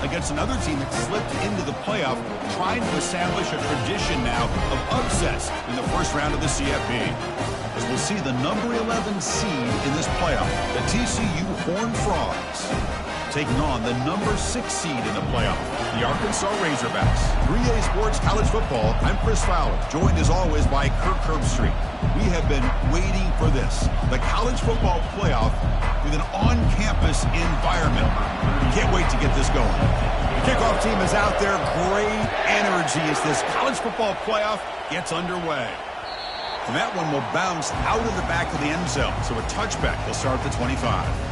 against another team that slipped into the playoff, trying to establish a tradition now of upsets in the first round of the CFP. As we'll see the number 11 seed in this playoff, the TCU Horned Frogs, taking on the number 6 seed in the playoff, the Arkansas Razorbacks. 3A Sports College Football, I'm Chris Fowler, joined as always by Kirk Herbstreit. We have been waiting for this, the college football playoff with an on-campus environment. We can't wait to get this going. The kickoff team is out there, great energy as this college football playoff gets underway. And that one will bounce out of the back of the end zone, so a touchback will start at the 25.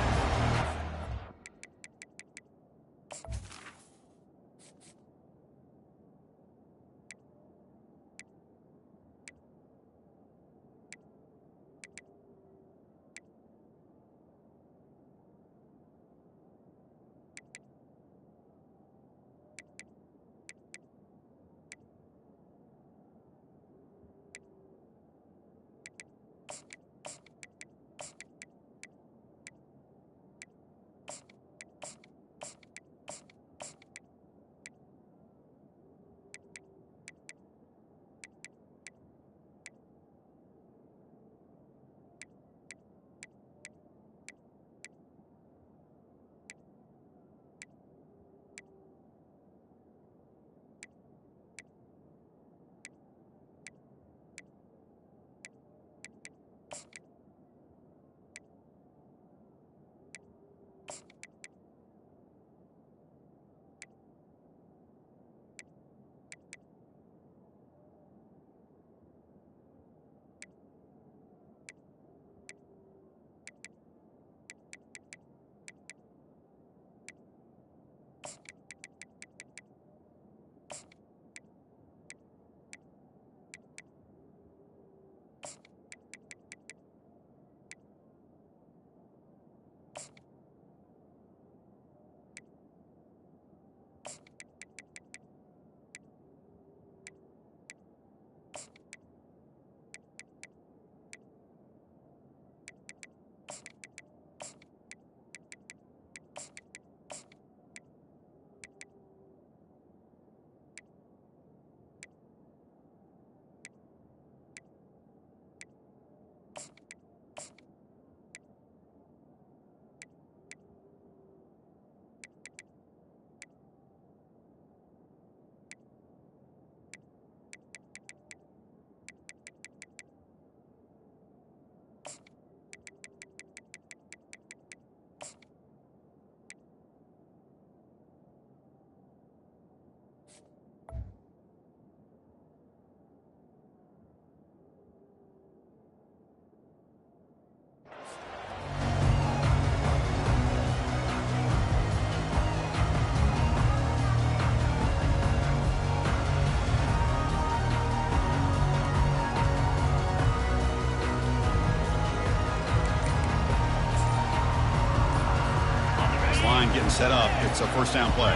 Getting set up. It's a first down play.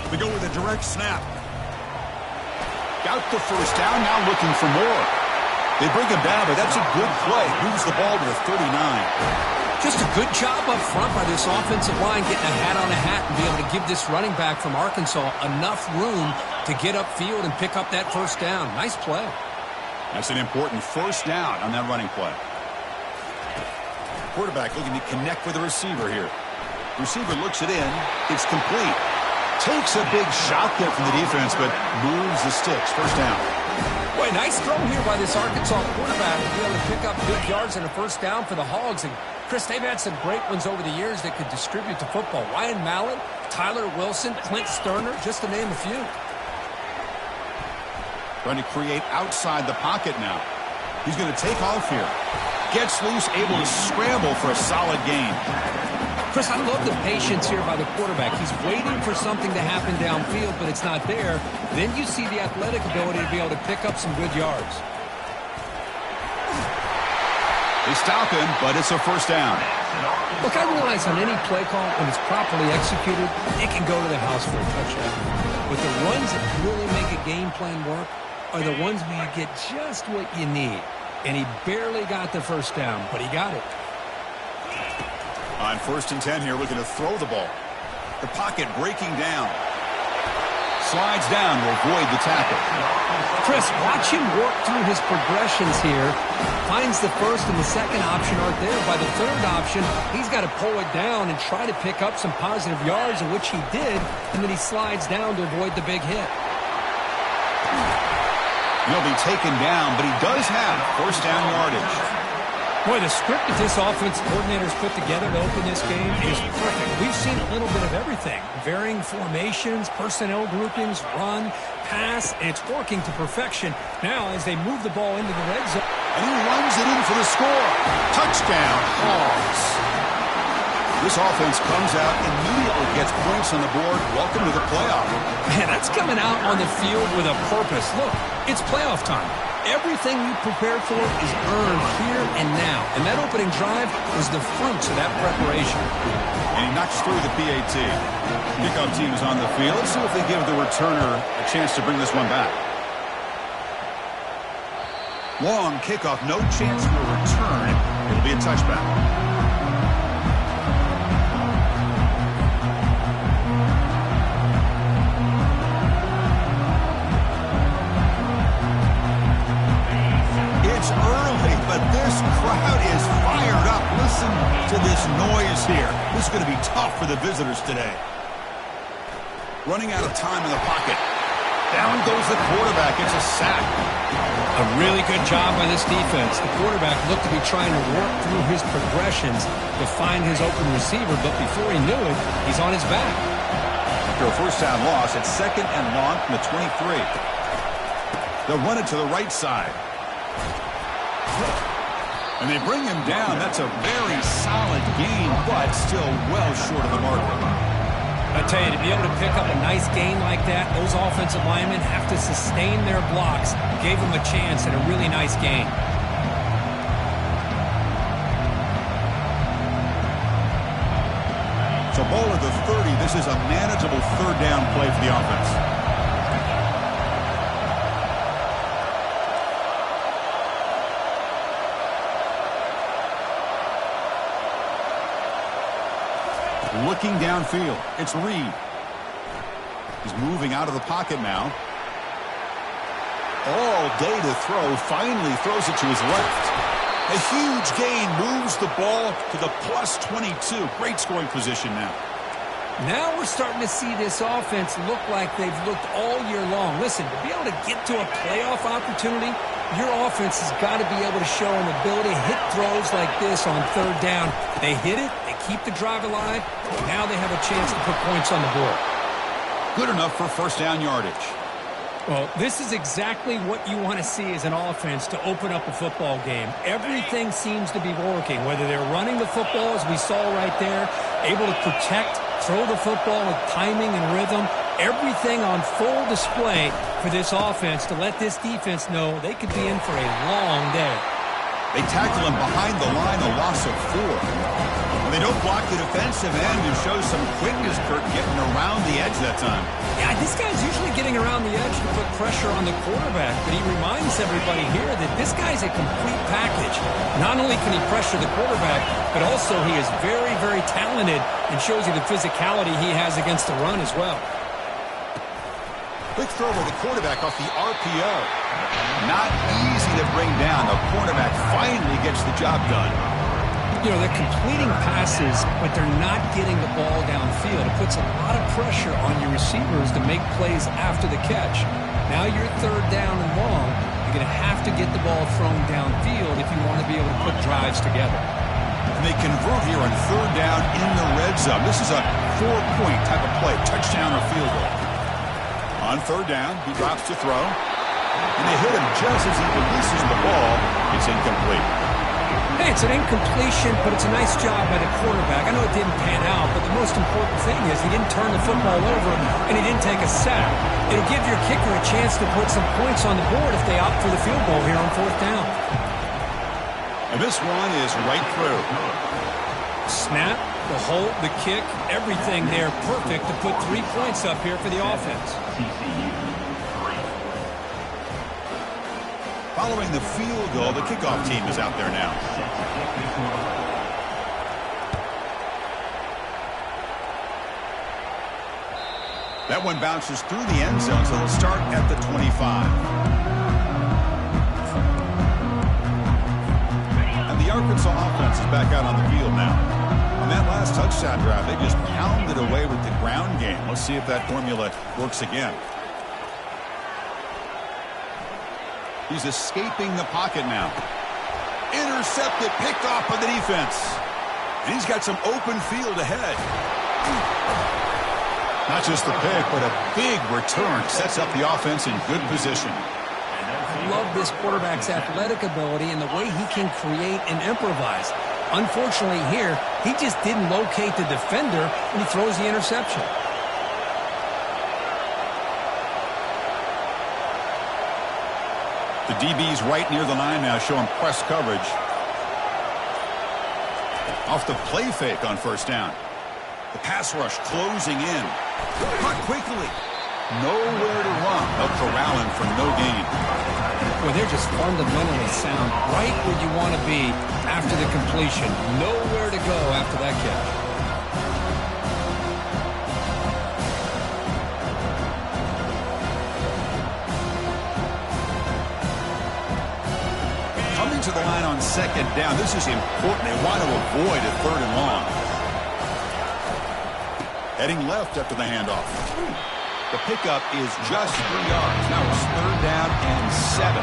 We go with a direct snap. Got the first down, now looking for more. They bring him down, but that's a good play. Moves the ball to the 39. Just a good job up front by this offensive line, getting a hat on a hat and be able to give this running back from Arkansas enough room to get upfield and pick up that first down. Nice play. That's an important first down on that running play. Quarterback looking to connect with the receiver here. Receiver looks it in. It's complete. Takes a big shot there from the defense, but moves the sticks. First down. Boy, nice throw here by this Arkansas quarterback to be able to pick up big yards and a first down for the Hogs. And, Chris, they've had some great ones over the years that could distribute the football. Ryan Mallett, Tyler Wilson, Clint Sterner, just to name a few. Trying to create outside the pocket now. He's going to take off here. Gets loose, able to scramble for a solid gain. Chris, I love the patience here by the quarterback. He's waiting for something to happen downfield, but it's not there. Then you see the athletic ability to be able to pick up some good yards. They stop him, but it's a first down. Look, I realize on any play call, when it's properly executed, it can go to the house for a touchdown. But the runs that really make a game plan work are the ones where you get just what you need. And he barely got the first down, but he got it. On 1st and 10 here, looking to throw the ball. The pocket breaking down. Slides down to avoid the tackle. Chris, watch him work through his progressions here. Finds the first and the second option aren't there. By the third option, he's got to pull it down and try to pick up some positive yards, in which he did, and then he slides down to avoid the big hit. He'll be taken down, but he does have first down yardage. Boy, the script that this offense coordinator's put together to open this game is perfect. We've seen a little bit of everything. Varying formations, personnel groupings, run, pass, and it's working to perfection. Now, as they move the ball into the red zone. And he runs it in for the score. Touchdown, Hogs. This offense comes out, immediately gets points on the board. Welcome to the playoff. Man, that's coming out on the field with a purpose. Look, it's playoff time. Everything you prepared for is earned here and now. And that opening drive was the fruits of that preparation. And he knocks through the PAT. Kickoff team is on the field. Let's see if they give the returner a chance to bring this one back. Long kickoff, no chance for a return. It'll be a touchback. It's early, but this crowd is fired up. Listen to this noise here. This is going to be tough for the visitors today. Running out of time in the pocket. Down goes the quarterback. It's a sack. A really good job by this defense. The quarterback looked to be trying to work through his progressions to find his open receiver, but before he knew it, he's on his back. After a first down loss, it's second and long from the 23. They'll run it to the right side. And they bring him down. That's a very solid gain, but still well short of the marker. I tell you, to be able to pick up a nice gain like that, those offensive linemen have to sustain their blocks. Gave them a chance at a really nice gain. So ball at the 30. This is a manageable third down play for the offense. Looking downfield, it's Reed. He's moving out of the pocket now. All day to throw, finally throws it to his left. A huge gain moves the ball to the plus 22. Great scoring position now. Now we're starting to see this offense look like they've looked all year long. Listen, to be able to get to a playoff opportunity, your offense has got to be able to show an ability to hit throws like this on third down. They hit it, they keep the drive alive, now they have a chance to put points on the board. Good enough for first down yardage. Well, this is exactly what you want to see as an offense to open up a football game. Everything seems to be working, whether they're running the football, as we saw right there, able to protect, throw the football with timing and rhythm. Everything on full display for this offense to let this defense know they could be in for a long day. They tackle him behind the line, a loss of 4. And they don't block the defensive end, who shows some quickness, Kirk, getting around the edge that time. Yeah, this guy's usually getting around the edge to put pressure on the quarterback, but he reminds everybody here that this guy's a complete package. Not only can he pressure the quarterback, but also he is very, very talented and shows you the physicality he has against the run as well. Quick throw by the quarterback off the RPO. Not easy to bring down. The quarterback finally gets the job done. You know, they're completing passes, but they're not getting the ball downfield. It puts a lot of pressure on your receivers to make plays after the catch. Now you're third down and long. You're going to have to get the ball thrown downfield if you want to be able to put drives together. And they convert here on third down in the red zone. This is a 4-point type of play, touchdown or field goal. On third down, he drops to throw. And they hit him just as he releases the ball. It's incomplete. Hey, it's an incompletion, but it's a nice job by the quarterback. I know it didn't pan out, but the most important thing is he didn't turn the football over and he didn't take a sack. It'll give your kicker a chance to put some points on the board if they opt for the field goal here on fourth down. And this one is right through. Snap, the hold, the kick, everything there perfect to put 3 points up here for the offense. Following the field goal, the kickoff team is out there now. That one bounces through the end zone, so they'll start at the 25. And the Arkansas offense is back out on the field now. On that last touchdown drive, they just pounded away with the ground game. Let's see if that formula works again. He's escaping the pocket now. Intercepted, picked off by the defense. And he's got some open field ahead. Not just the pick, but a big return sets up the offense in good position. I love this quarterback's athletic ability and the way he can create and improvise. Unfortunately here, he just didn't locate the defender when he throws the interception. The DB's right near the line now, showing press coverage. Off the play fake on first down. The pass rush closing in. Caught quickly. Nowhere to run. They'll corral him for no gain. Well, they're just fundamentally sound, right where you want to be after the completion. Nowhere to go after that catch. Coming to the line on second down. This is important. They want to avoid a third and long. Heading left after the handoff. The pickup is just 3 yards. Now it's third down and 7.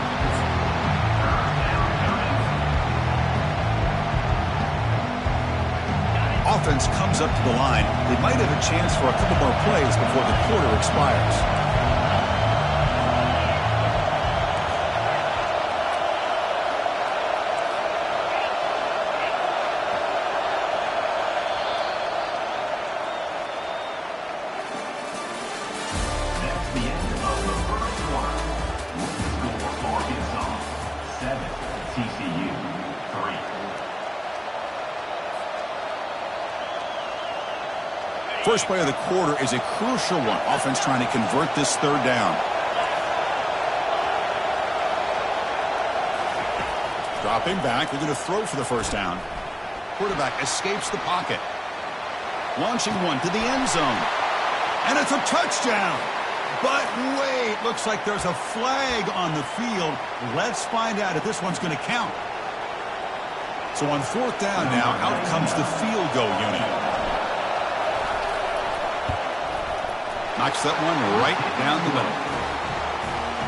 Offense comes up to the line. They might have a chance for a couple more plays before the quarter expires. First play of the quarter is a crucial one. Offense trying to convert this third down. Dropping back. They're going to throw for the first down. Quarterback escapes the pocket. Launching one to the end zone. And it's a touchdown. But wait, looks like there's a flag on the field. Let's find out if this one's going to count. So on fourth down now, out comes the field goal unit. Knocks that one right down the middle.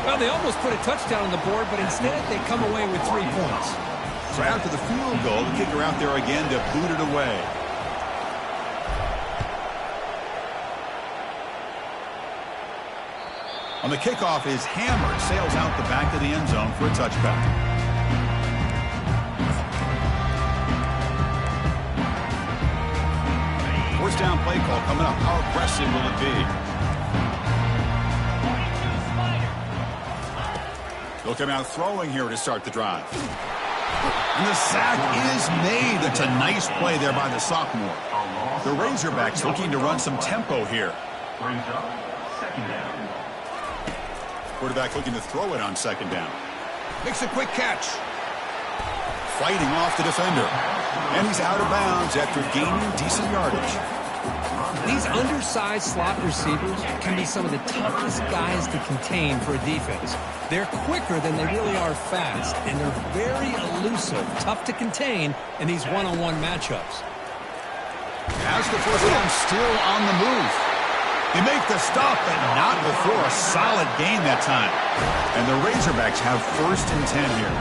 Well, they almost put a touchdown on the board, but instead they come away with 3 points. So after the field goal, the kicker out there again to boot it away. On the kickoff is hammered, sails out the back of the end zone for a touchback. First down play call coming up. How aggressive will it be? They'll come out throwing here to start the drive. And the sack is made. That's a nice play there by the sophomore. The Razorbacks looking to run some tempo here. Quarterback looking to throw it on second down. Makes a quick catch. Fighting off the defender. And he's out of bounds after gaining decent yardage. These undersized slot receivers can be some of the toughest guys to contain for a defense. They're quicker than they really are fast, and they're very elusive, tough to contain in these one-on-one matchups. As the first down, still on the move. They make the stop, but not before a solid gain that time. And the Razorbacks have first and 10 here.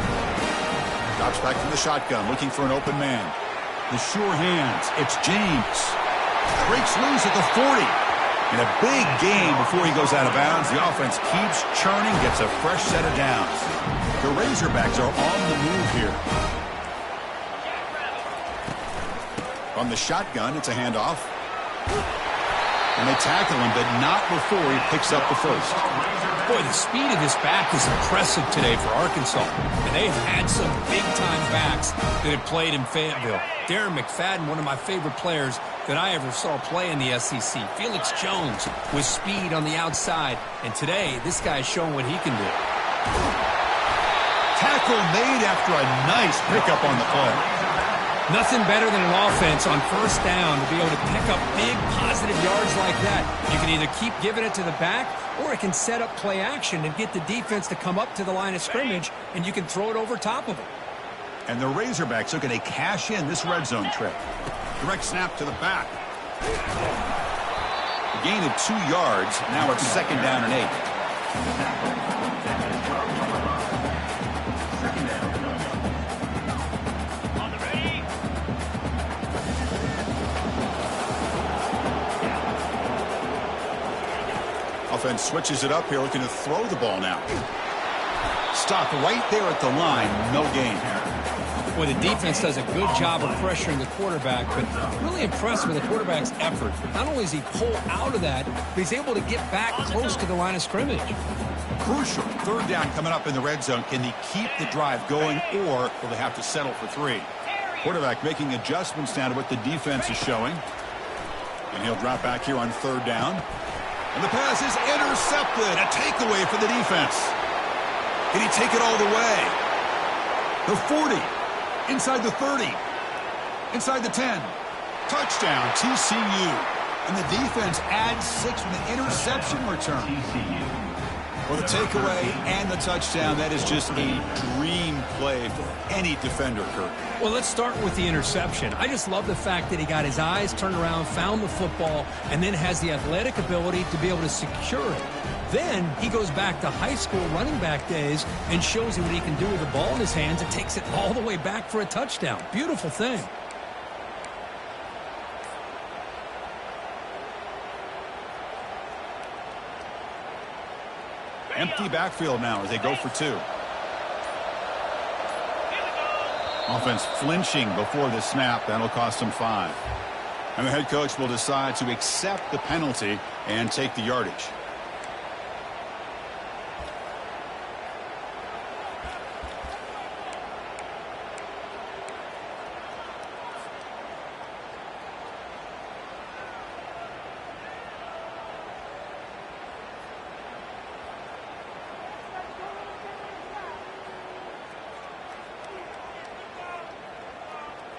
Drops back from the shotgun, looking for an open man. The sure hands. It's James. Breaks loose at the 40. And a big gain before he goes out of bounds. The offense keeps churning, gets a fresh set of downs. The Razorbacks are on the move here. From the shotgun, it's a handoff. And they tackle him, but not before he picks up the first. Boy, the speed of this back is impressive today for Arkansas. And they've had some big-time backs that have played in Fayetteville. Darren McFadden, one of my favorite players that I ever saw play in the SEC. Felix Jones with speed on the outside. And today, this guy's showing what he can do. Tackle made after a nice pickup on the play. Nothing better than an offense on first down to be able to pick up big positive yards like that. You can either keep giving it to the back, or it can set up play action and get the defense to come up to the line of scrimmage, and you can throw it over top of it. And the Razorbacks looking to cash in this red zone trip. Direct snap to the back. A gain of 2 yards. Now it's 2nd down and 8. Offense switches it up here, looking to throw the ball now. Stop right there at the line. No gain. Well, the defense does a good job of pressuring the quarterback, but really impressed with the quarterback's effort. Not only does he pull out of that, but he's able to get back close to the line of scrimmage. Crucial 3rd down coming up in the red zone. Can he keep the drive going, or will they have to settle for 3? Quarterback making adjustments down to what the defense is showing. And he'll drop back here on 3rd down. And the pass is intercepted. A takeaway for the defense. Can he take it all the way? The 40. Inside the 30. Inside the 10. Touchdown, TCU. And the defense adds 6 with an interception return. Well, the takeaway and the touchdown, that is just a dream play for any defender, Kurt. Well, let's start with the interception. I just love the fact that he got his eyes turned around, found the football, and then has the athletic ability to be able to secure it. Then he goes back to high school running back days and shows you what he can do with the ball in his hands and takes it all the way back for a touchdown. Beautiful thing. Empty backfield now as they go for 2. Offense flinching before the snap. That'll cost them 5. And the head coach will decide to accept the penalty and take the yardage.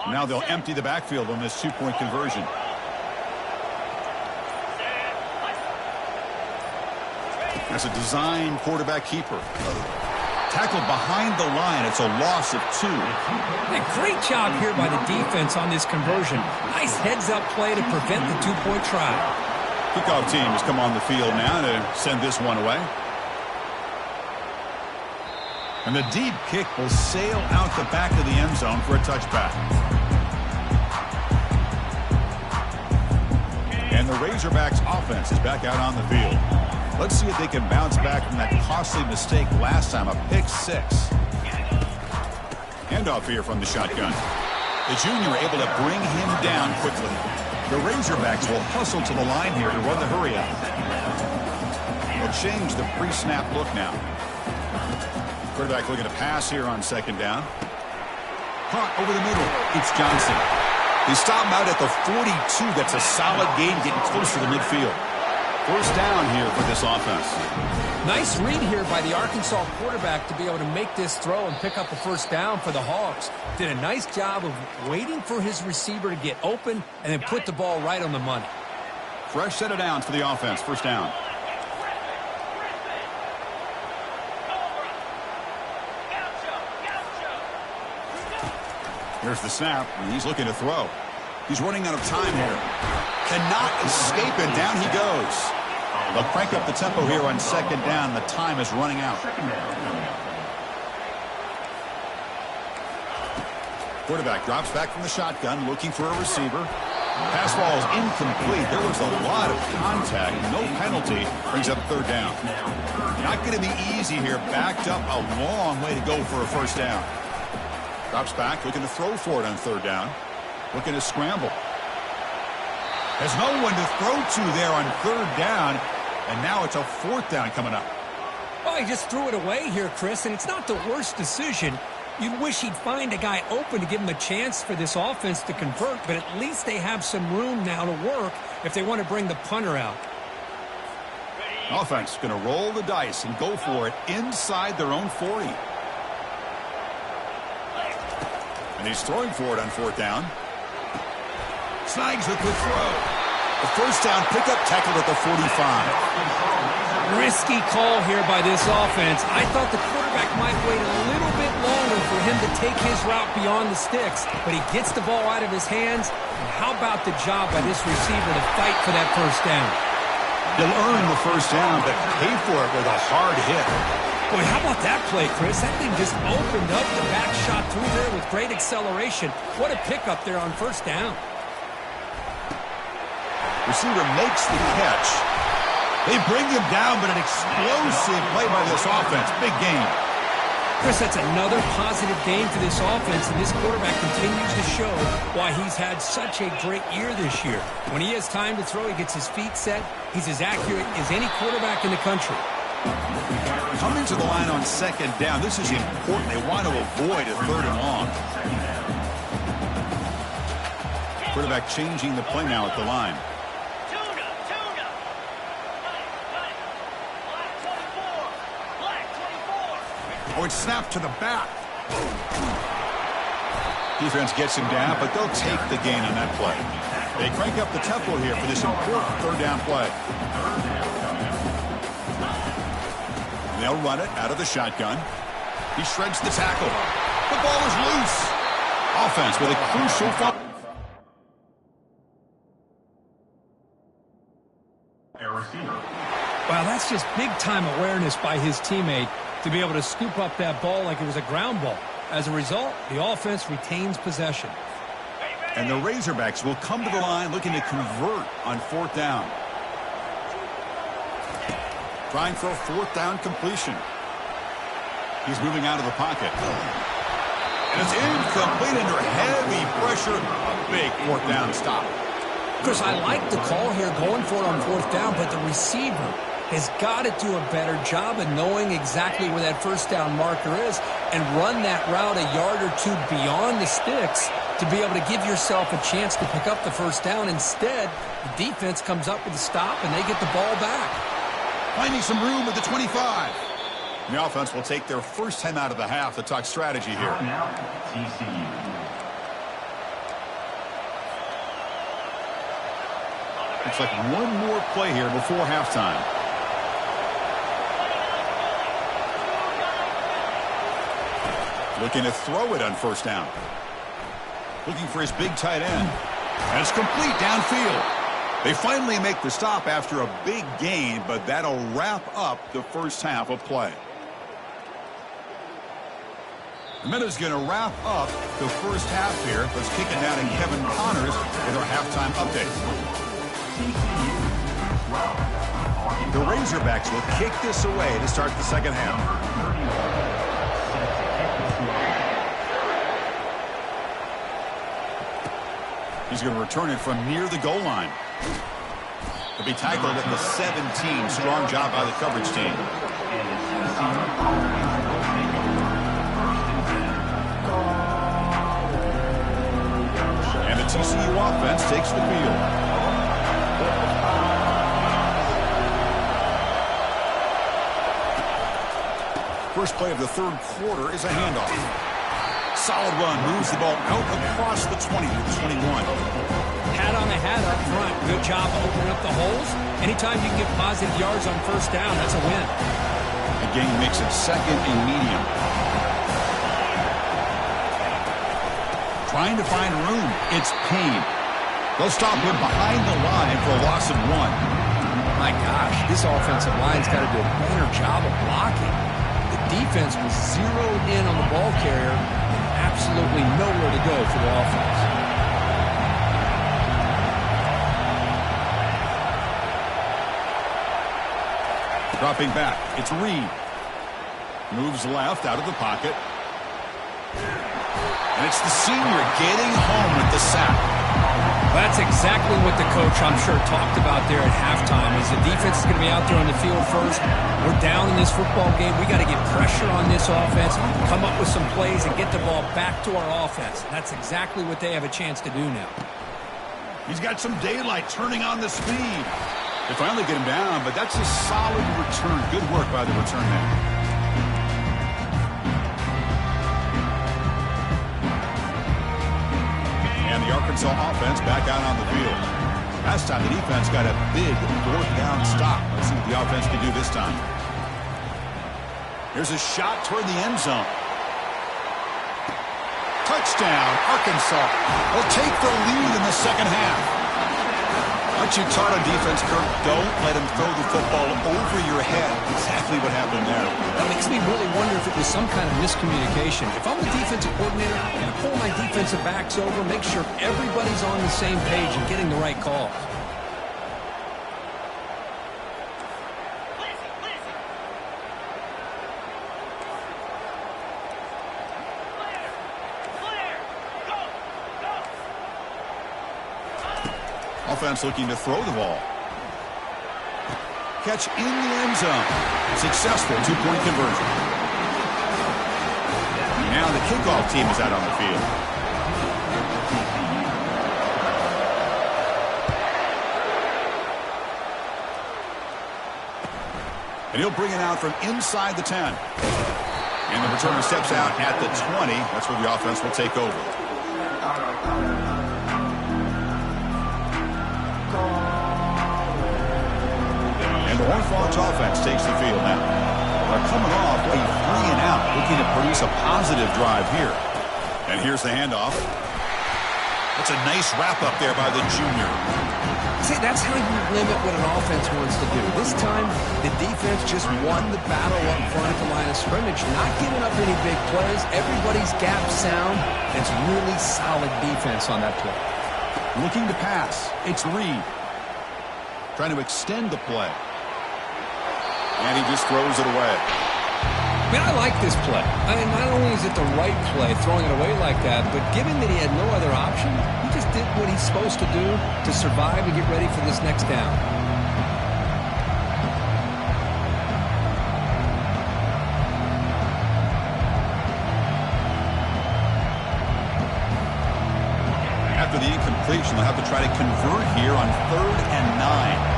Now they'll empty the backfield on this 2-point conversion. That's a design quarterback keeper. Tackled behind the line. It's a loss of 2. A great job here by the defense on this conversion. Nice heads-up play to prevent the 2-point try. Kickoff team has come on the field now to send this one away. And the deep kick will sail out the back of the end zone for a touchback. And the Razorbacks offense is back out on the field. Let's see if they can bounce back from that costly mistake last time, a pick 6. Handoff here from the shotgun. The junior able to bring him down quickly. The Razorbacks will hustle to the line here to run the hurry up. They'll change the pre-snap look now. Quarterback looking to pass here on 2nd down. Caught over the middle. It's Johnson. They stop him out at the 42. That's a solid gain, getting closer to midfield. 1st down here for this offense. Nice read here by the Arkansas quarterback to be able to make this throw and pick up a 1st down for the Hogs. Did a nice job of waiting for his receiver to get open and then put the ball right on the money. Fresh set of downs for the offense. 1st down. Here's the snap, and he's looking to throw. He's running out of time here. Cannot escape it. Down he goes. They'll crank up the tempo here on 2nd down. The time is running out. Quarterback drops back from the shotgun, looking for a receiver. Pass ball is incomplete. There was a lot of contact. No penalty. Brings up 3rd down. Not going to be easy here. Backed up a long way to go for a 1st down. Drops back, looking to throw for it on 3rd down. Looking to scramble. There's no one to throw to there on 3rd down. And now it's a 4th down coming up. Well, he just threw it away here, Chris, and it's not the worst decision. You'd wish he'd find a guy open to give him a chance for this offense to convert, but at least they have some room now to work if they want to bring the punter out. Offense going to roll the dice and go for it inside their own 40. And And he's throwing for it on fourth down. Snags the quick throw. The first down pickup tackled at the 45. Risky call here by this offense. I thought the quarterback might wait a little bit longer for him to take his route beyond the sticks, but he gets the ball out of his hands. And how about the job by this receiver to fight for that first down? He'll earn the first down, but pay for it with a hard hit. Boy, how about that play, Chris? That thing just opened up. The back shot through there with great acceleration. What a pickup there on first down. Receiver makes the catch. They bring him down, but an explosive play by this offense. Big game. Chris, that's another positive game for this offense, and this quarterback continues to show why he's had such a great year this year. When he has time to throw, he gets his feet set. He's as accurate as any quarterback in the country. Coming to the line on second down. This is important. They want to avoid a third and long. Quarterback changing the play now at the line. Oh, it's snapped to the back. Defense gets him down, but they'll take the gain on that play. They crank up the tempo here for this important third down play. They'll run it out of the shotgun. He shreds the tackle. The ball is loose. Offense with a crucial foul. Wow, that's just big-time awareness by his teammate to be able to scoop up that ball like it was a ground ball. As a result, the offense retains possession. And the Razorbacks will come to the line looking to convert on fourth down. Trying for a fourth down completion. He's moving out of the pocket. And it's incomplete under heavy pressure. A big fourth down stop. Chris, I like the call here going for it on fourth down, but the receiver has got to do a better job of knowing exactly where that first down marker is and run that route a yard or two beyond the sticks to be able to give yourself a chance to pick up the first down. Instead, the defense comes up with a stop and they get the ball back. Finding some room at the 25. The offense will take their first time out of the half to talk strategy here. Looks like one more play here before halftime. Looking to throw it on first down. Looking for his big tight end. And it's complete downfield. They finally make the stop after a big gain, but that'll wrap up the first half of play. The Meadows going to wrap up the first half here. Let's kick it down to Kevin Connors with our halftime update. The Razorbacks will kick this away to start the second half. He's going to return it from near the goal line. He'll be tackled at the 17. Strong job by the coverage team. And the TCU offense takes the field. First play of the third quarter is a handoff. Solid run, moves the ball out across the 20 to 21. Hat on the hat up front. Good job opening up the holes. Anytime you can get positive yards on first down, that's a win. The game makes it second and medium. Trying to find room. It's Payne. They'll stop him behind the line for a loss of 1. My gosh, this offensive line's got to do a better job of blocking. The defense was zeroed in on the ball carrier and absolutely nowhere to go for the offense. Dropping back, it's Reed. Moves left out of the pocket. And it's the senior getting home with the sack. That's exactly what the coach, I'm sure, talked about there at halftime, is the defense is going to be out there on the field first. We're down in this football game. We got to get pressure on this offense, come up with some plays, and get the ball back to our offense. And that's exactly what they have a chance to do now. He's got some daylight turning on the speed. They finally get him down, but that's a solid return. Good work by the return man. the Arkansas offense back out on the field. Last time the defense got a big fourth down stop. Let's see what the offense can do this time. Here's a shot toward the end zone. Touchdown, Arkansas. Will take the lead in the second half. Aren't you taught on defense, Kirk? Don't let him throw the football over your head. Exactly what happened there. That makes me really wonder if it was some kind of miscommunication. If I'm the defensive coordinator, I pull my defensive backs over, make sure everybody's on the same page and getting the right calls. Offense looking to throw the ball. Catch in the end zone. Successful two-point conversion. Now the kickoff team is out on the field. And he'll bring it out from inside the 10. And the returner steps out at the 20. That's where the offense will take over. The Horned Frogs offense takes the field now. They're coming off a 3-and-out, looking to produce a positive drive here. And here's the handoff. That's a nice wrap-up there by the junior. See, that's how you limit what an offense wants to do. This time, the defense just won the battle up front at the line of scrimmage, not giving up any big plays. Everybody's gap sound. It's really solid defense on that play. Looking to pass. It's Reed. Trying to extend the play. And he just throws it away. Man, I like this play. I mean, not only is it the right play, throwing it away like that, but given that he had no other option, he just did what he's supposed to do to survive and get ready for this next down. After the incompletion, they'll have to try to convert here on 3rd and 9.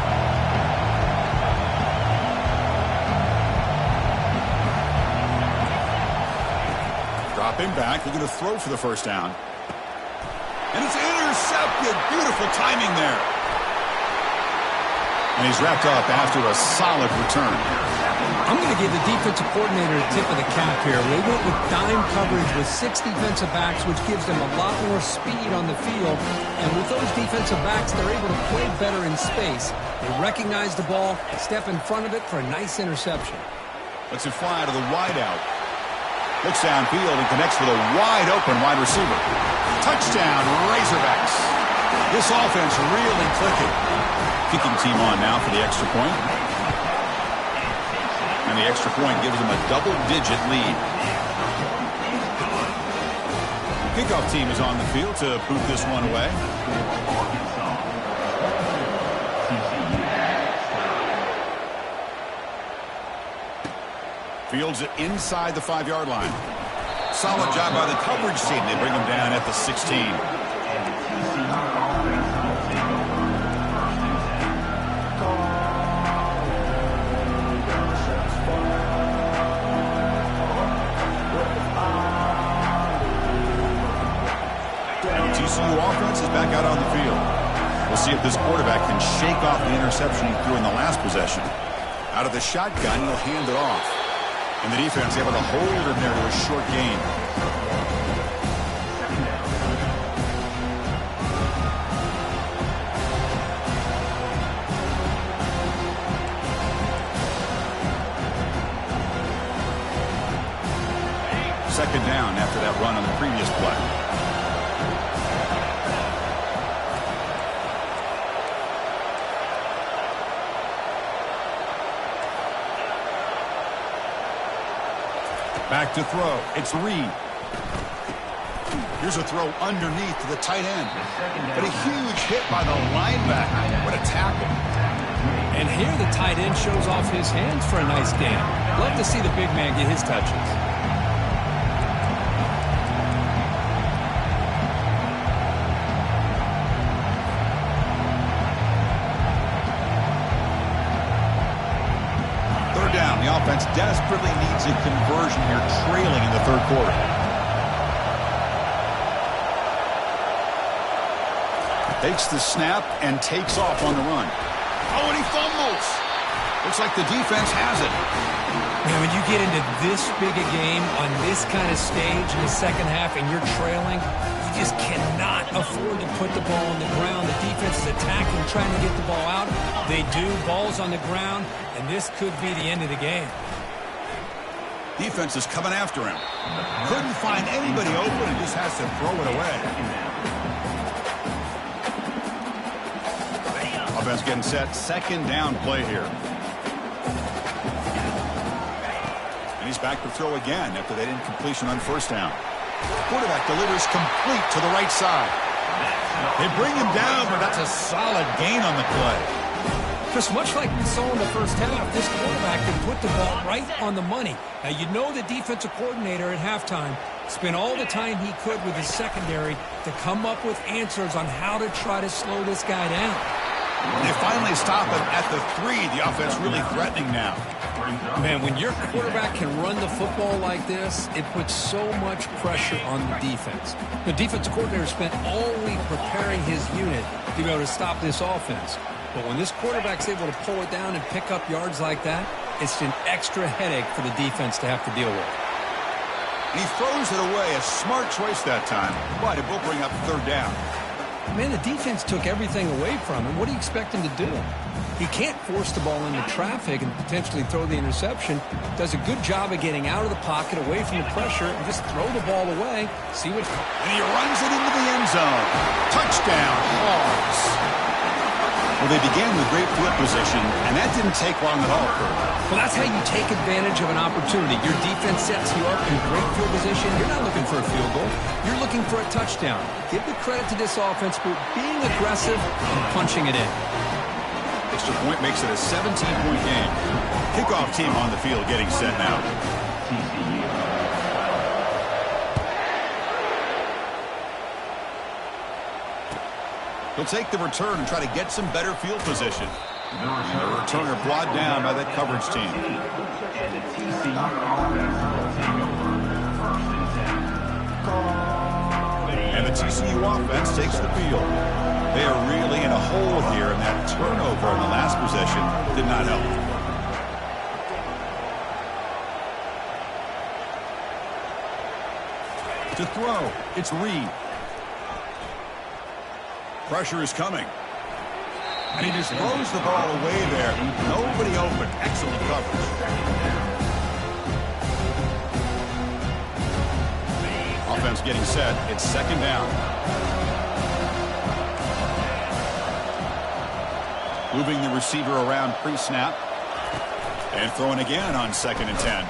Dropping back, they're going to throw for the first down. And it's intercepted. Beautiful timing there. And he's wrapped up after a solid return. I'm going to give the defensive coordinator a tip of the cap here. They went with dime coverage with 6 defensive backs, which gives them a lot more speed on the field. And with those defensive backs, they're able to play better in space. They recognize the ball, step in front of it for a nice interception. Lets it fly to the wideout. Looks downfield and connects with a wide-open wide receiver. Touchdown, Razorbacks. This offense really clicking. Kicking team on now for the extra point. And the extra point gives them a double-digit lead. The kickoff team is on the field to boot this one away. Fields it inside the 5-yard line. Solid job by the coverage team. They bring him down at the 16. TCU offense is back out on the field. We'll see if this quarterback can shake off the interception he threw in the last possession. Out of the shotgun, he'll hand it off. And the defense able to hold him there to a short gain. Second down after that run on the previous play. Back to throw. It's Reed. Here's a throw underneath to the tight end. But a huge hit by the linebacker. What a tackle. And here the tight end shows off his hands for a nice gain. Love to see the big man get his touches. Down. The offense desperately needs a conversion here, trailing in the third quarter. Takes the snap and takes off on the run. Oh, and he fumbles. Looks like the defense has it. Man, when you get into this big a game on this kind of stage in the second half and you're trailing, you just cannot afford to put the ball on the ground. The defense is attacking, trying to get the ball out. They do. Ball's on the ground, and this could be the end of the game. Defense is coming after him. Couldn't find anybody open and just has to throw it away. Offense getting set. Second down play here. And he's back to throw again after that incompletion on first down. Quarterback delivers complete to the right side. They bring him down, but that's a solid gain on the play. Just much like we saw in the first half, this quarterback can put the ball right on the money. Now, you know the defensive coordinator at halftime spent all the time he could with his secondary to come up with answers on how to try to slow this guy down. They finally stop him at the 3. The offense really threatening now. Man, when your quarterback can run the football like this, it puts so much pressure on the defense. The defensive coordinator spent all week preparing his unit to be able to stop this offense. But when this quarterback's able to pull it down and pick up yards like that, it's an extra headache for the defense to have to deal with. He throws it away. A smart choice that time, but it will bring up third down. Man, the defense took everything away from him. What do you expect him to do? He can't force the ball into traffic and potentially throw the interception. Does a good job of getting out of the pocket, away from the pressure, and just throw the ball away. See what... And he runs it into the end zone. Touchdown, Hogs. Well, they began with great field position, and that didn't take long at all. Well, that's how you take advantage of an opportunity. Your defense sets you up in great field position. You're not looking for a field goal. You're looking for a touchdown. Give the credit to this offense for being aggressive and punching it in. Extra point makes it a 17-point game. Kickoff team on the field getting set now. He'll take the return and try to get some better field position. The returner brought down by that coverage team. And the TCU offense takes the field. They are really in a hole here, and that turnover in the last possession did not help. To throw, it's Reed. Pressure is coming. And he just throws the ball away there. Nobody open. Excellent coverage. Offense getting set. It's second down. Moving the receiver around pre-snap. And throwing again on 2nd and 10.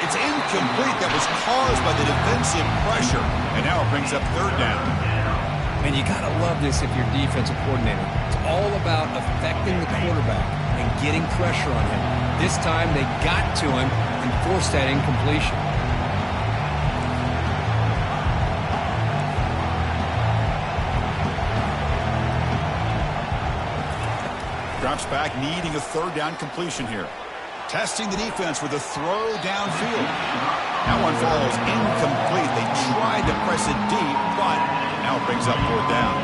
It's incomplete. That was caused by the defensive pressure. And now it brings up third down. And you got to love this if you're defensive coordinator. It's all about affecting the quarterback and getting pressure on him. This time they got to him and forced that incompletion. Drops back, needing a third down completion here. Testing the defense with a throw downfield. That one falls incomplete. They tried to press it deep, but now it brings up fourth down.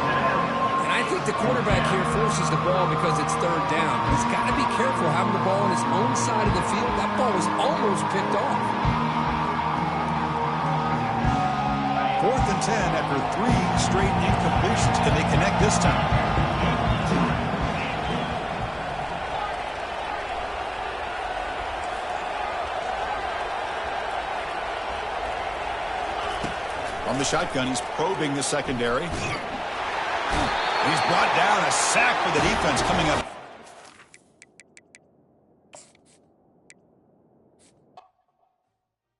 And I think the quarterback here forces the ball because it's third down. He's got to be careful having the ball on his own side of the field. That ball was almost picked off. 4th and 10 after 3 straight incompletions. Can they connect this time? From the shotgun, he's probing the secondary. He's brought down, a sack for the defense coming up